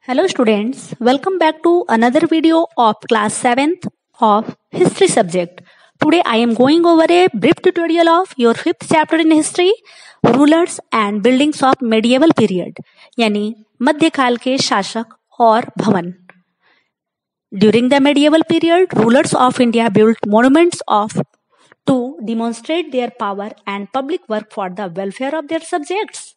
Hello students, welcome back to another video of class 7th of history subject. Today I am going over a brief tutorial of your 5th chapter in history, rulers and buildings of medieval period, यानी मध्यकाल के शासक और भवन. During the medieval period, rulers of India built monuments to demonstrate their power and public work for the welfare of their subjects.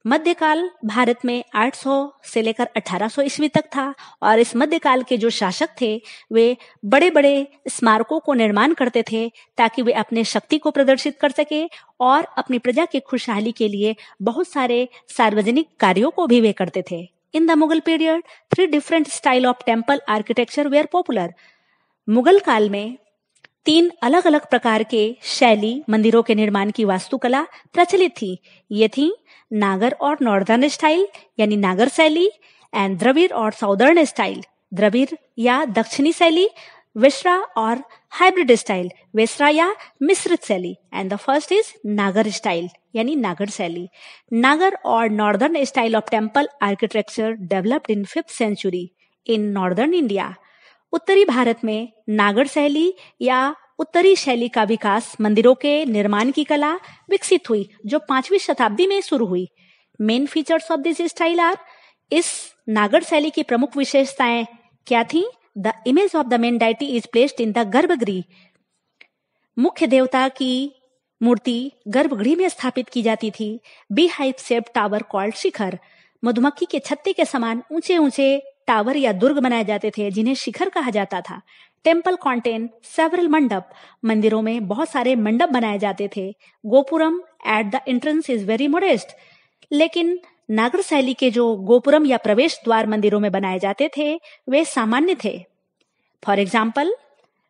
मध्यकाल भारत में 800 से लेकर 1800 ईस्वी तक था और इस मध्यकाल के जो शासक थे वे बड़े बड़े स्मारकों को निर्माण करते थे ताकि वे अपने शक्ति को प्रदर्शित कर सके और अपनी प्रजा की खुशहाली के लिए बहुत सारे सार्वजनिक कार्यों को भी वे करते थे. In the Mughal period 3 different style of temple architecture were popular. Mughal काल में 3 अलग अलग प्रकार के शैली मंदिरों के निर्माण की वास्तुकला प्रचलित थी. ये थी नागर और नॉर्दर्न स्टाइल यानी नागर शैली एंड द्रविड़ और साउदर्न स्टाइल द्रविड़ या दक्षिणी शैली, वेश्रा और हाइब्रिड स्टाइल वेश्रा या मिश्रित शैली and the first is Nagara style यानी नागर शैली. नागर और northern style of temple architecture developed in 5th century in northern India. उत्तरी भारत में नागर शैली या उत्तरी शैली का विकास मंदिरों के निर्माण की कला विकसित हुई जो 5वीं शताब्दी में शुरू हुई. Main features of this style are. इस नागर शैली की प्रमुख विशेषताएं क्या थी? The image of the main deity is placed in the garbhagriha. मुख्य देवता की मूर्ति गर्भगृह में स्थापित की जाती थी. Bee hive shaped tower called shikhar. मधुमक्खी के छत्ते के समान ऊंचे ऊंचे टावर या दुर्ग बनाए जाते थे जिन्हें शिखर कहा जाता था. टेम्पल कॉन्टेन सेवरल मंडप. मंदिरों में बहुत सारे मंडप बनाए जाते थे. Gopuram at the entrance is very modest. लेकिन नागर शैली के जो गोपुरम या प्रवेश द्वार मंदिरों में बनाए जाते थे वे सामान्य थे. For example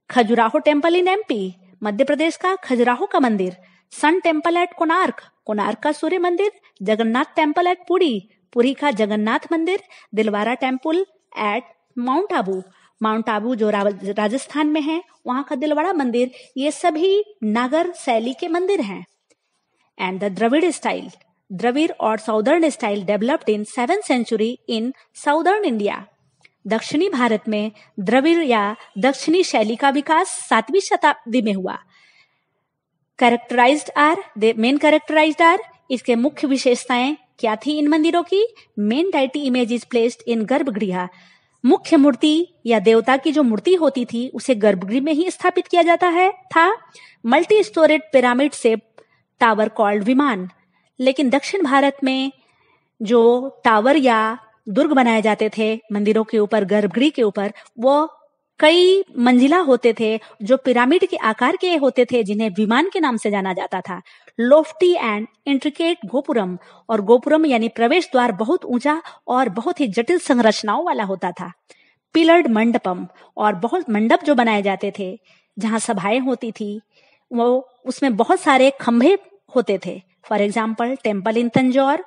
Khajuraho temple in MP, Madhya Pradesh का खजुराहो का मंदिर. Sun temple at Konark, Konark का सूर्य मंदिर. जगन्नाथ टेम्पल एट पुरी, पुरी का जगन्नाथ मंदिर. Dilwara temple at Mount Abu, Mount Abu जो राजस्थान में है वहां का दिलवाड़ा मंदिर. ये सभी नागर शैली के मंदिर हैं. And the Dravida style, Dravida और southern style developed in 7th century in southern India. दक्षिणी भारत में द्रविड़ या दक्षिणी शैली का विकास 7वीं शताब्दी में हुआ. Main characterized are. इसके मुख्य विशेषताएं क्या थी इन मंदिरों की? Main deity image is placed in garbhagriha. मुख्य मूर्ति या देवता की जो मूर्ति होती थी उसे गर्भगृह में ही स्थापित किया जाता था. Multi storeyed pyramid shape tower called विमान. लेकिन दक्षिण भारत में जो टावर या दुर्ग बनाए जाते थे मंदिरों के ऊपर, गर्भगृह के ऊपर, वो कई मंजिला होते थे जो पिरामिड के आकार के होते थे जिन्हें विमान के नाम से जाना जाता था. लोफ्टी एंड इंट्रिकेट गोपुरम, और गोपुरम यानी प्रवेश द्वार बहुत ऊंचा और बहुत ही जटिल संरचनाओं वाला होता था. पिलर्ड मंडपम, और बहुत मंडप जो बनाए जाते थे जहां सभाएं होती थी वो उसमें बहुत सारे खंभे होते थे. For example temple in Tanjore,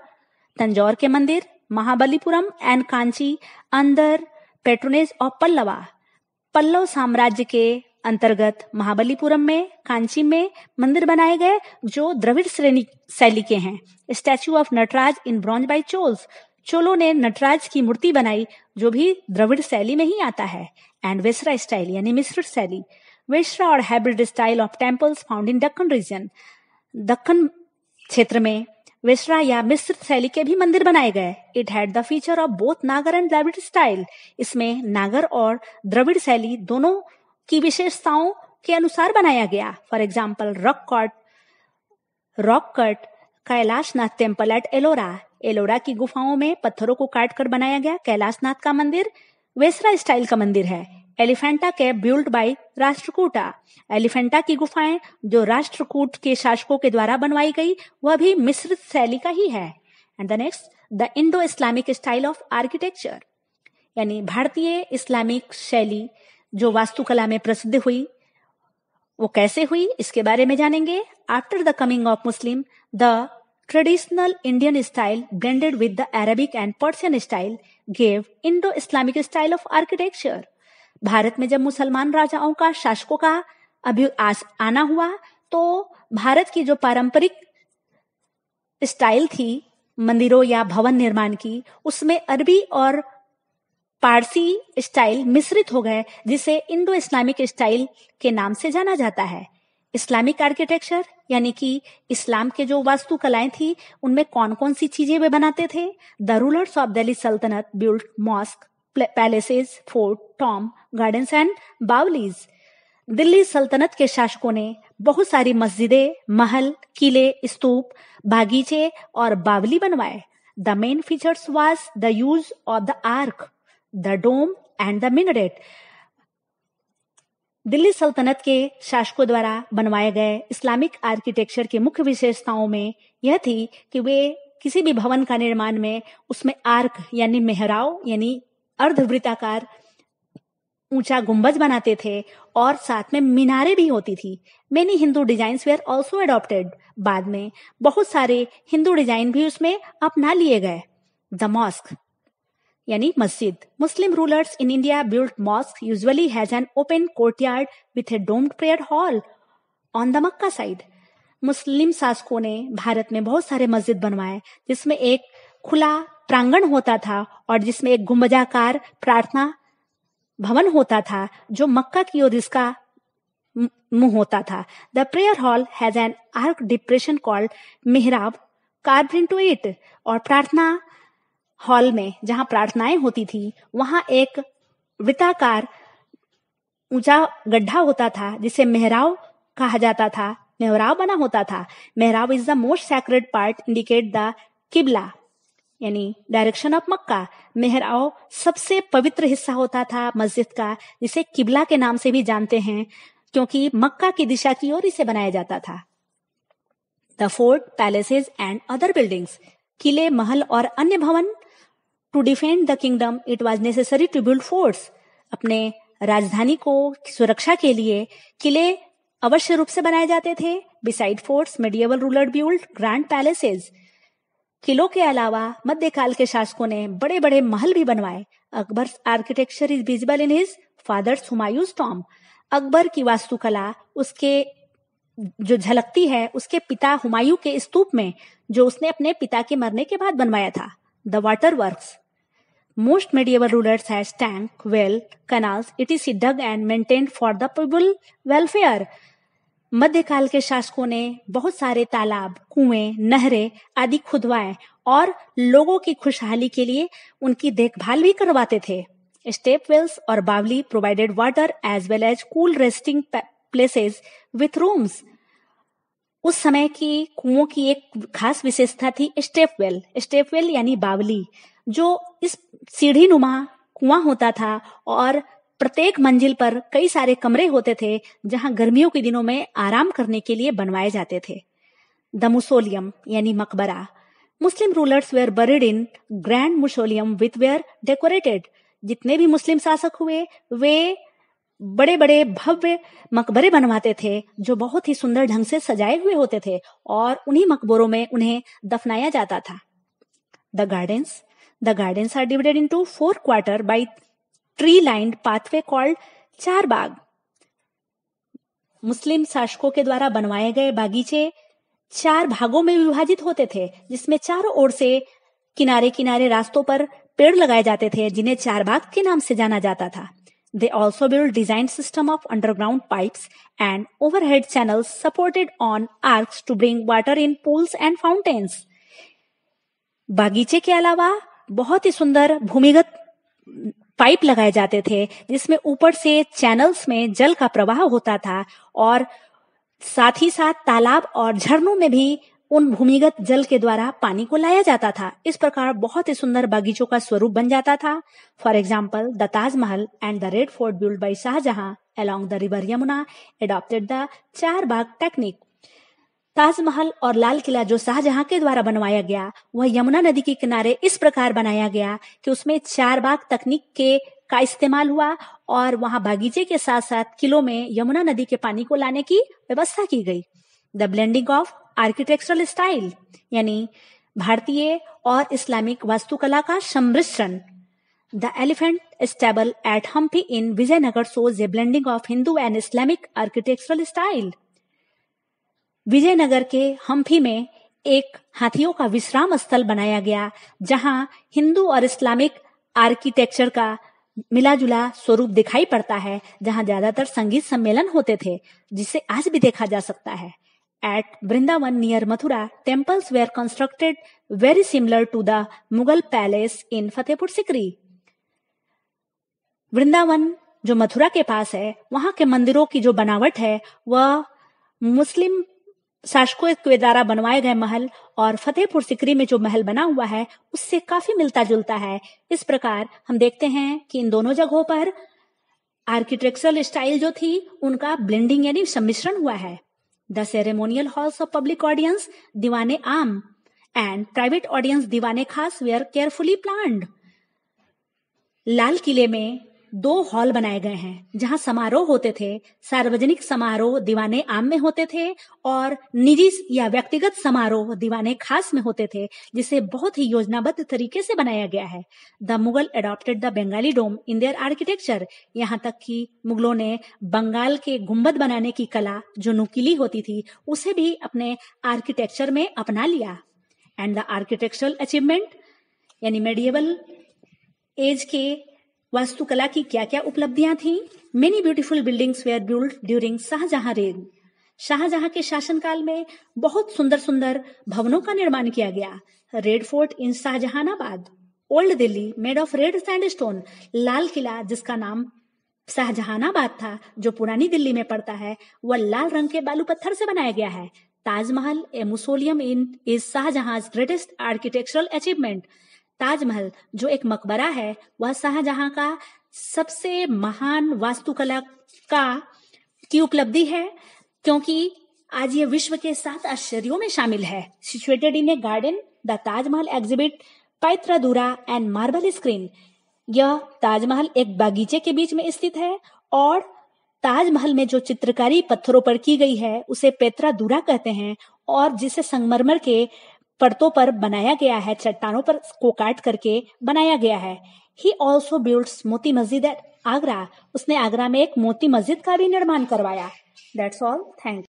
Tanjore के मंदिर. Mahabalipuram and Kanchi under patronage of Pallava, Pallava साम्राज्य के अंतर्गत महाबलीपुरम में, कांची में मंदिर बनाए गए जो द्रविड़ शैली के हैं. Statue of Nataraja in bronze by Cholas, चोलों ने नटराज की मूर्ति बनाई जो भी द्रविड़ शैली में ही आता है. एंड वेश्रा स्टाइल यानी मिश्रित शैली. वेश्रा और hybrid style of temples found in Deccan region. Deccan क्षेत्र में वेश्रा या मिश्रित शैली के भी मंदिर बनाए गए. It had the feature of both नागर एंड द्रविड़ स्टाइल. इसमें नागर और द्रविड़ शैली दोनों की विशेषताओं के अनुसार बनाया गया. For example rock cut Kailashnath temple at Ellora, Ellora की गुफाओं में पत्थरों को काट कर बनाया गया कैलाशनाथ का मंदिर वेश्रा स्टाइल का मंदिर है. एलिफेंटा केव बिल्ड बाय राष्ट्रकूटा, एलिफेंटा की गुफाएं जो राष्ट्रकूट के शासकों के द्वारा बनवाई गई वह भी मिश्रित शैली का ही है. And the next the Indo Islamic style of architecture, यानी भारतीय इस्लामिक शैली जो वास्तुकला में प्रसिद्ध हुई वो कैसे हुई इसके बारे में जानेंगे. After the coming of Muslim the traditional Indian style blended with the Arabic and Persian style gave Indo Islamic style of architecture. Bharat में जब मुसलमान राजाओं का, शासकों का आना हुआ तो भारत की जो पारंपरिक स्टाइल थी मंदिरों या भवन निर्माण की उसमें अरबी और पारसी स्टाइल मिश्रित हो गए, जिसे इंडो इस्लामिक स्टाइल के नाम से जाना जाता है। इस्लामिक आर्किटेक्चर यानी कि इस्लाम के जो वास्तुकलाएं थी, उनमें कौन कौन सी चीजें वे बनाते थे? The rulers of Delhi Sultanate built mosque, palaces, fort, tomb, gardens and baolis. Delhi सल्तनत के शासकों ने बहुत सारी मस्जिदें, महल, किले, स्तूप, बागीचे और बावली बनवाए। The main features was the use of the arch, the dome and the minaret. Delhi सल्तनत के शासकों द्वारा बनवाए गए इस्लामिक आर्किटेक्चर की मुख्य विशेषताओं में यह थी कि वे किसी भी भवन का निर्माण में उसमें आर्क यानी मेहराब यानी अर्धवृत्ताकार ऊंचा गुंबज बनाते थे और साथ में मीनारें भी होती थी। Many Hindu designs were also adopted. बाद में बहुत सारे हिंदू डिजाइन भी उसमें अपना लिए गए। द मॉस्क यानी मस्जिद। Muslim rulers in India built mosque usually has an open courtyard with a domed prayer hall on the Mecca side. Muslim शासकों ने भारत में बहुत सारे मस्जिद बनवाए जिसमें एक खुला प्रांगण होता था और जिसमें एक गुंबजाकार प्रार्थना भवन होता था जो मक्का की ओर इसका मुंह होता था। The prayer hall has an arch depression called mihrab carved into it. और प्रार्थना हॉल में जहां प्रार्थनाएं होती थी वहां एक वृत्ताकार ऊंचा गड्ढा होता था जिसे मेहराब कहा जाता था, मेहराब बना होता था। मेहराब is the most sacred part indicate the किबला यानी डायरेक्शन ऑफ मक्का। मेहराब सबसे पवित्र हिस्सा होता था मस्जिद का, जिसे किबला के नाम से भी जानते हैं क्योंकि मक्का की दिशा की ओर इसे बनाया जाता था। The fort, palaces and other buildings. किले, महल और अन्य भवन। To defend the kingdom it was necessary to build forts. अपने राजधानी को सुरक्षा के लिए किले अवश्य रूप से बनाए जाते थे। Beside forts medieval ruler build grand palaces. किलों के अलावा मध्यकाल के शासकों ने बड़े बड़े महल भी बनवाए। Akbar architecture is visible in his father's Humayun's Tom. Akbar की वास्तुकला उसके जो झलकती है उसके पिता हुमायूं के स्तूप में, जो उसने अपने पिता के मरने के बाद बनवाया था। The water works. Most medieval rulers has tank, well, canals etc dug and maintained for the people welfare। मध्यकाल के शासकों ने बहुत सारे तालाब, कुएं, नहरें आदि खुदवाए और लोगों की खुशहाली के लिए उनकी देखभाल भी करवाते थे। स्टेप वेल्स और baoli provided water as well as cool resting places with rooms. उस समय की कुओं की एक खास विशेषता थी स्टेप वेल। स्टेप वेल यानी बावली, जो इस सीढ़ी नुमा कुआं होता था और प्रत्येक मंजिल पर कई सारे कमरे होते थे जहां गर्मियों के दिनों में आराम करने के लिए बनवाए जाते थे। द मुसोलियम यानी मकबरा। Muslim rulers were buried in grand mausoleum with were decorated. जितने भी मुस्लिम शासक हुए वे बड़े बड़े भव्य मकबरे बनवाते थे जो बहुत ही सुंदर ढंग से सजाए हुए होते थे और उन्हीं मकबरों में उन्हें दफनाया जाता था। The gardens. The gardens are divided into 4 quarter by tree lined pathway called char bagh. मुस्लिम शासकों के द्वारा बनवाए गए बागीचे 4 भागों में विभाजित होते थे, जिसमें चारों ओर से किनारे किनारे रास्तों पर पेड़ लगाए जाते थे जिन्हें चार बाग के नाम से जाना जाता था। They also built designed system of underground pipes and overhead channels supported on arcs to bring water in pools and fountains। बागीचे के अलावा बहुत ही सुंदर भूमिगत पाइप लगाए जाते थे जिसमें ऊपर से चैनल्स में जल का प्रवाह होता था और साथ ही साथ तालाब और झरनों में भी उन भूमिगत जल के द्वारा पानी को लाया जाता था। इस प्रकार बहुत ही सुंदर बागीचों का स्वरूप बन जाता था। For example the Taj Mahal and the red fort build by Shah Jahan along the river Yamuna adopted the चार बाग टेक्निक। ताजमहल और लाल किला जो शाहजहां के द्वारा बनवाया गया वह यमुना नदी के किनारे इस प्रकार बनाया गया कि उसमें चार बाग तकनीक का इस्तेमाल हुआ और वहां बागीचे के साथ साथ किलों में यमुना नदी के पानी को लाने की व्यवस्था की गई। The blending of architectural style यानी भारतीय और इस्लामिक वास्तुकला का सम्मिश्रण। The elephant stable at Hampi in Vijayanagar shows a blending of Hindu and Islamic architectural style। Vijayanagar के हम्पी में एक हाथियों का विश्राम स्थल बनाया गया जहां हिंदू और इस्लामिक आर्किटेक्चर का मिला जुला स्वरूप दिखाई पड़ता है, जहां ज्यादातर संगीत सम्मेलन होते थे, जिसे आज भी देखा जा सकता है। At Vrindavan near Mathura, temples were constructed very similar to the Mughal palace in Fatehpur Sikri. Vrindavan जो मथुरा के पास है, वहां के मंदिरों की जो बनावट है वह मुस्लिम शासकों के द्वारा बनवाए गए महल और फतेहपुर सिकरी में जो महल बना हुआ है उससे काफी मिलता जुलता है। इस प्रकार हम देखते हैं कि इन दोनों जगहों पर आर्किटेक्चरल स्टाइल जो थी उनका ब्लेंडिंग यानी सम्मिश्रण हुआ है। The ceremonial halls of public audience, दीवाने आम, and private audience दीवाने खास were carefully planned. लाल किले में 2 हॉल बनाए गए हैं जहां समारोह होते थे। सार्वजनिक समारोह दीवाने आम में होते थे और निजी या व्यक्तिगत समारोह दीवाने खास में होते थे, जिसे बहुत ही योजनाबद्ध तरीके से बनाया गया है। The Mughal adopted the Bengali dome in their architecture, यहाँ तक कि मुगलों ने बंगाल के गुंबद बनाने की कला जो नुकीली होती थी उसे भी अपने आर्किटेक्चर में अपना लिया। एंड द आर्किटेक्चरल अचीवमेंट यानी मेडिएवल एज के वास्तुकला की क्या क्या उपलब्धियां थी। Many beautiful buildings were build during Shah Jahan reign, Shah Jahan के शासनकाल में बहुत सुंदर सुंदर भवनों का निर्माण किया गया। Red Fort in Shahjahanabad, old Delhi made of red sandstone, Lal Qila जिसका नाम शाहजहानाबाद था जो पुरानी दिल्ली में पड़ता है वह लाल रंग के बालू पत्थर से बनाया गया है। Taj Mahal a mausoleum in is Shah Jahan greatest architectural achievement, Taj Mahal जो एक मकबरा है वह शाहजहां का सबसे महान वास्तुकला की उपलब्धि है, क्योंकि आज ये विश्व के 7 आश्चर्यों में शामिल है। Situated in a garden, the Taj Mahal exhibit pietra dura and marble screen, यह ताजमहल एक बागीचे के बीच में स्थित है और ताजमहल में जो चित्रकारी पत्थरों पर की गई है उसे पैत्रादुरा कहते हैं और जिसे संगमरमर के परतों पर बनाया गया है, चट्टानों पर को काट करके बनाया गया है। He also builds Moti Masjid eight Agra, उसने आगरा में एक मोती मस्जिद का भी निर्माण करवाया। That's all, thank